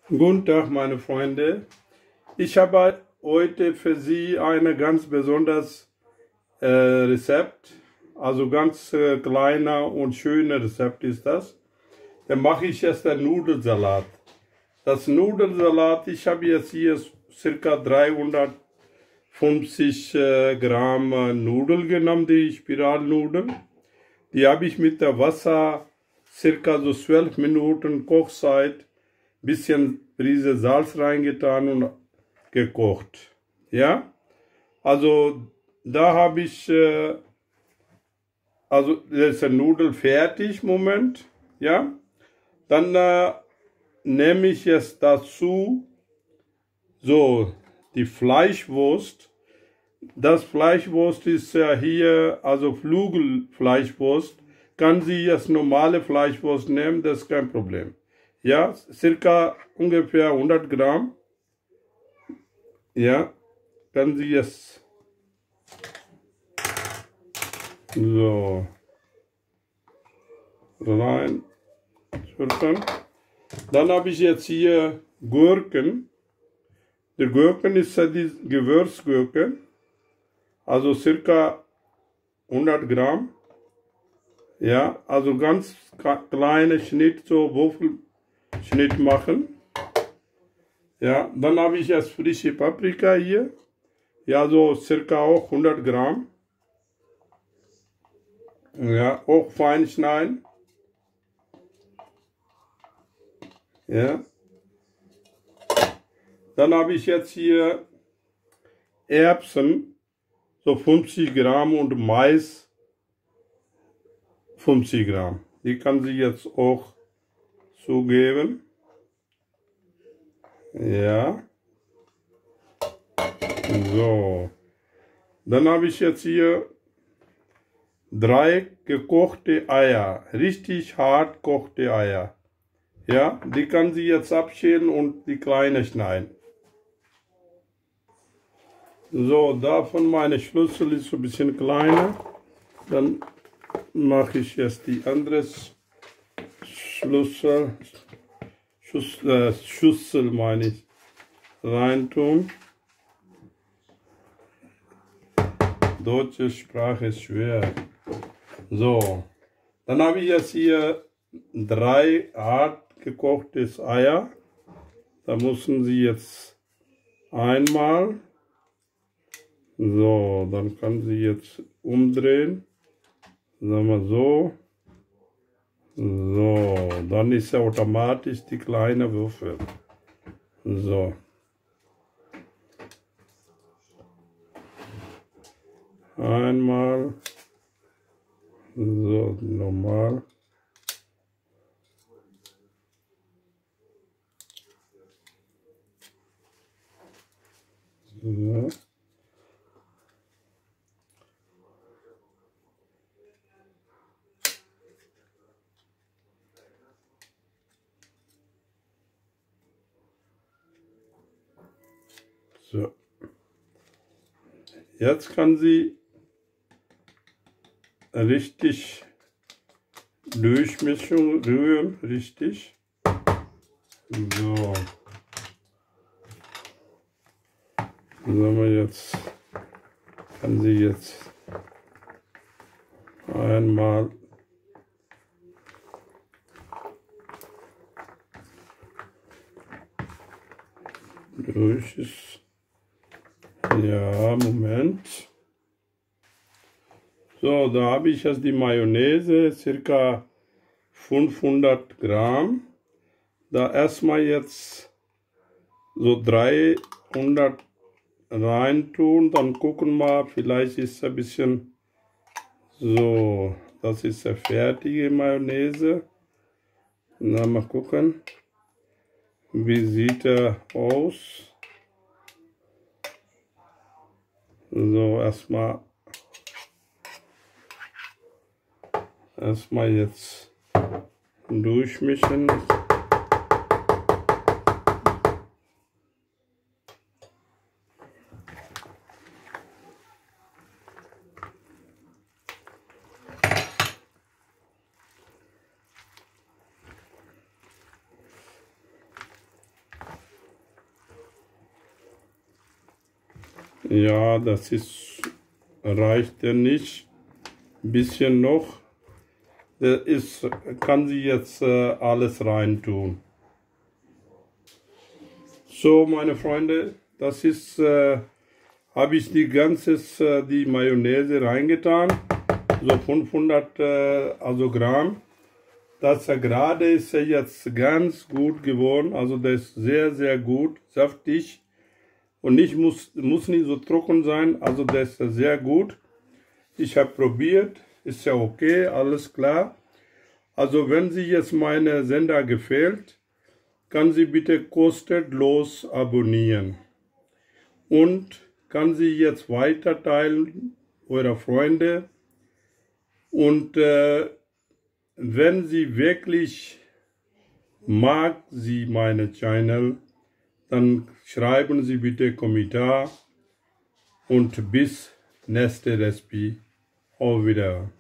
Guten Tag, meine Freunde. Ich habe heute für Sie ein ganz besonderes Rezept. Also ganz kleiner und schöner Rezept ist das. Dann mache ich jetzt den Nudelsalat. Das Nudelsalat, ich habe jetzt hier circa 350 Gramm Nudeln genommen, die Spiralnudeln. Die habe ich mit der Wasser circa so 12 Minuten Kochzeit, bisschen Prise Salz reingetan und gekocht. Ja, also da habe ich, also das ist eine Nudel fertig, Moment. Ja, dann nehme ich jetzt dazu so die Fleischwurst. Das Fleischwurst ist ja hier, also Flügelfleischwurst. Kann sie jetzt normale Fleischwurst nehmen, das ist kein Problem. Ja, circa ungefähr 100 Gramm. Ja, kann sie jetzt so rein schürfen. Dann habe ich jetzt hier Gurken. Die Gurken ist ja die Gewürzgurke. Also circa 100 Gramm. Ja, also ganz kleine Schnitt, so Würfelschnitt machen. Ja, dann habe ich jetzt frische Paprika hier. Ja, so circa auch 100 Gramm. Ja, auch fein schneiden. Ja. Dann habe ich jetzt hier Erbsen, so 50 Gramm und Mais 50 Gramm. Die kann sie jetzt auch zugeben. Ja. So. Dann habe ich jetzt hier 3 gekochte Eier. Richtig hart gekochte Eier. Ja, die kann sie jetzt abschälen und die kleine schneiden. So, davon meine Schlüssel ist so ein bisschen kleiner. Dann mache ich jetzt die andere Schüssel meine ich, reintun. Deutsche Sprache ist schwer. So, dann habe ich jetzt hier 3 hart gekochtes Eier. Da müssen Sie jetzt einmal, so, dann kann sie jetzt umdrehen. Sagen wir so. So, dann ist ja automatisch die kleine Würfel. So. Einmal. So, normal. So. So. Jetzt kann sie richtig Durchmischung rühren, richtig. So. Sagen wir jetzt, kann sie jetzt einmal durch ist. Ja, Moment. So, da habe ich jetzt die Mayonnaise, circa 500 Gramm. Da erstmal jetzt so 300 reintun, dann gucken wir, vielleicht ist ein bisschen so, das ist eine fertige Mayonnaise. Na, mal gucken, wie sieht er aus. So, erstmal jetzt durchmischen. Ja, das ist, reicht ja nicht. Ein bisschen noch. Das ist, kann sie jetzt alles reintun. So, meine Freunde, das ist, habe ich die Mayonnaise reingetan. So 500 Gramm. Das gerade ist jetzt ganz gut geworden. Also das ist sehr, sehr gut, saftig. Und muss nicht so trocken sein. Also das ist sehr gut. Ich habe probiert. Ist ja okay, alles klar. Also wenn Sie jetzt meine Sender gefällt, kann Sie bitte kostenlos abonnieren. Und kann Sie jetzt weiterteilen, eure Freunde. Und wenn Sie wirklich mag Sie meine Channel, dann schreiben Sie bitte Kommentar und bis nächste Recipe. Auf Wiedersehen.